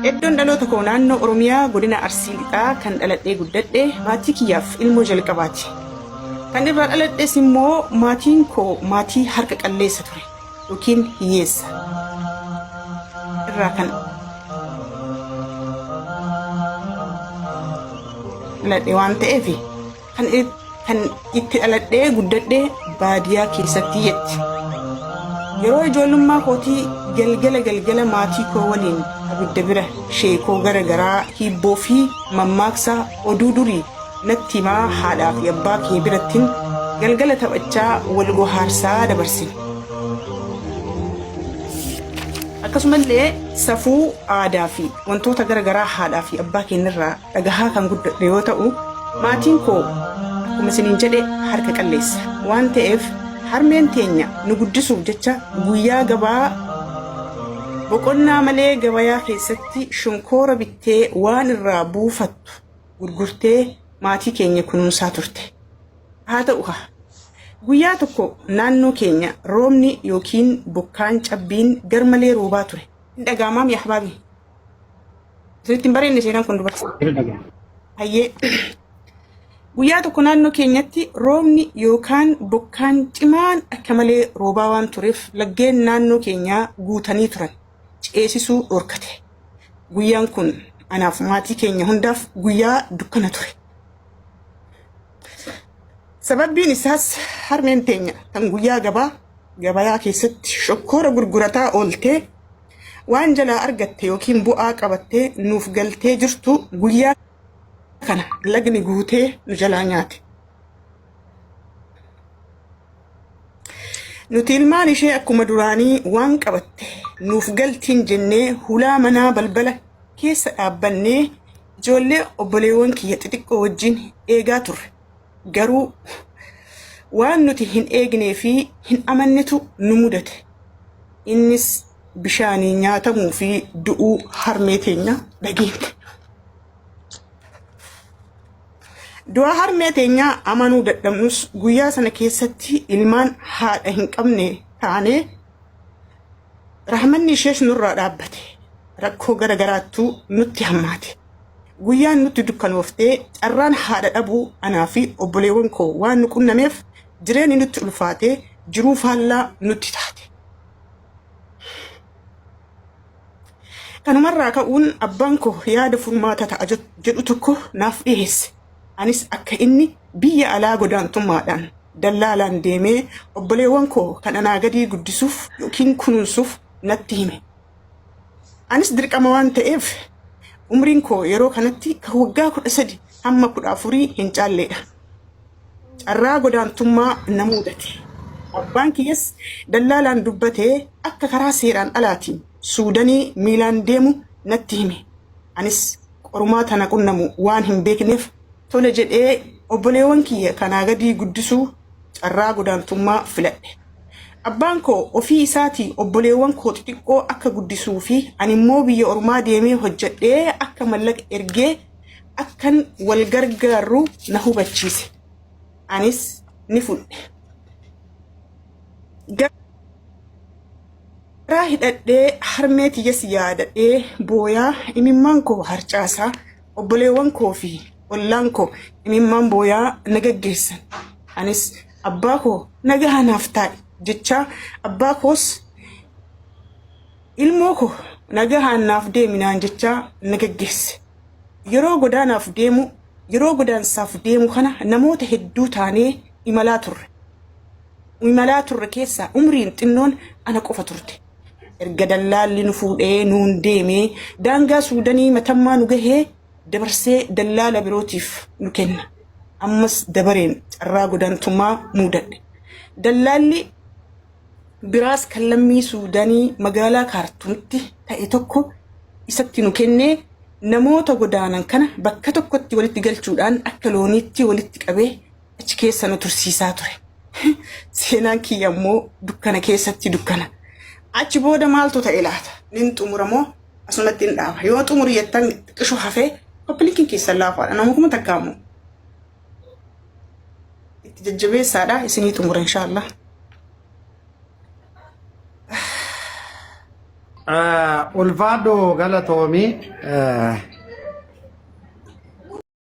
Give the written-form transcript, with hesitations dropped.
Eddoon dhaloota koo naannoo Oromiyaa godina Arsii lixaa kan dhaladhee guddadhe maatii kiyyaaf ilmoo jalqabaati. Kan irraa dhaladhes immoo maatiin koo maatii harka qalleessa ture yookiin hiyyeessa. Irraa kan dhaladhe waan ta'eef kan itti dhaladhee guddadhe baadiyyaa keessatti yetti. Yeroo ijoollummaa kootii galgala maatii koo waliin abidda bira sheekoo garagaraa hibboo fi mammaaksa oduu durii natti himaa haadhaa fi abbaa kee birattiin galgala taphachaa wal gohaarsaa dabarsine. Akkasumallee safuu aadaa fi wantoota garagaraa haadhaa fi abbaa keenyarraa dhagahaa kan guddadhe yoo ta'u, maatiin koo akkuma isiniin jedhe harka qalleessa waan ta'eef harmeen teenya nu guddisuuf jecha guyyaa gabaa boqonnaa malee gabayaa keessatti shunkoora bittee waan irraa buufattu gurgurtee maatii keenya kunuunsaa turte. Haa ta'u guyyaa tokko naannoo keenya roobni yookiin bokkaan cabbiin garmalee roobaa ture. Dhagaamaam yaa habaabi. Sirriitti hin bareenye seenaan kun dubarsa. Hayyee. Guyyaa tokko naannoo keenyatti roobni yookaan bokkaan cimaan akka malee roobaa waan tureef laggeen naannoo keenyaa guutanii turan. Ceesisuu dhorkate. Guyyaan kun anaaf maatii keenya hundaaf guyyaa dukkana ture. Sababbiin isaas harmeen teenya kan guyyaa gabayaa keessatti shokkoora gurgurataa ooltee waan jalaa argatte yookiin bu'aa qabattee nuuf galtee jirtu guyyaa kana lagni guutee nu jalaa nyaate. Nuti ilmaan ishee akkuma duraanii waan qabatte nuuf galtiin jennee hulaa manaa balbala keessa dhaabbannee ijoollee obboleewwan kiyya xixiqqoo wajjin eegaa turre. Garuu waan nuti hin eegnee fi hin amannetu nu mudate. Innis bishaanii nyaatamuu fi du'uu harmee teenya dhageenye. Du'a harmee teenyaa amanuu dadhabnus guyyaa sana keessatti ilmaan haadha hin qabne taanee rahmanni ishees nurraa dhaabbate. Rakkoo garagaraattuu nutti hammaate. Guyyaan nutti dukkanooftee carraan haadha dhabuu anaa fi obboleewwan koo waan nu qunnameef jireenyi nutti ulfaatee jiruu faallaa nutti taate. Kanumarraa ka'uun abbaan koo yaada furmaata ta'a jedhu tokko naaf dhiyeesse. Anis akka inni biyya alaa godaantummaadhaan dallaalaan deemee obboleewwan koo kan anaa gadii guddisuuf yookiin kunuunsuuf natti hime. Anis dirqama waan ta'eef umriin koo yeroo kanatti kan waggaa 13 hamma 14 hin caalleedha. Carraa godaantummaa na mudate. Abbaan kiyyas dallaalaan dubbatee akka karaa seeraan alaatiin Suudanii miilaan deemu natti hime. Anis qorumaa tana qunnamu waan hin beekneef tole jedhee obboleewwan kiyya kanaa gadii guddisuu carraa godaantummaa filadhe. Abbaan koo ofii isaatii obboleewwan koo xixiqqoo akka guddisuu fi ani immoo biyya ormaa deemee hojjedhee akka mallaqa ergee akkan wal gargaarru na hubachiise. Anis ni fudhe. Garaa hidhadhee harmee tiyyas yaadadhee booyaa imimmaan koo harcaasaa obboleewwan koo fi ollaan koo imimmaan booyaa na gaggeessan. Anis abbaa koo nagahaa naaf ta'i jecha abbaa koos ilmoo koo nagahaa naaf deeminaan jecha na gaggeesse. Yeroo godaansaaf deemu kana namoota hedduu taanee imalaa turre keessaa umriin xinnoon ana qofa turte. Erga dallaalli nu fuudhee nuun deemee daangaa Suudanii matammaa nu gahee dabarsee dallaala birootiif nu kenna. Ammas dabareen carraa godaantummaa mudadhe. Dallaalli biraas kan lammii Suudanii magaalaa Kaartumitti ta'e tokko isatti nu kennee namoota godaanan kana bakka tokkotti walitti galchuudhaan akka looniitti walitti qabee achi keessa nu tursiisaa ture. Seenaan kiyya immoo dukkana keessatti dukkana. Achi booda maaltu ta'e laata? Nin xumuramoo asumatti hin dhaaba. Yoo xumuri jettan xiqqishu hafee koppilikiin keessan laafaadha. Namukuma takkaamu. Itti jajjabeessaadha isinii xumura inshaallah. ulfaadho galatoomii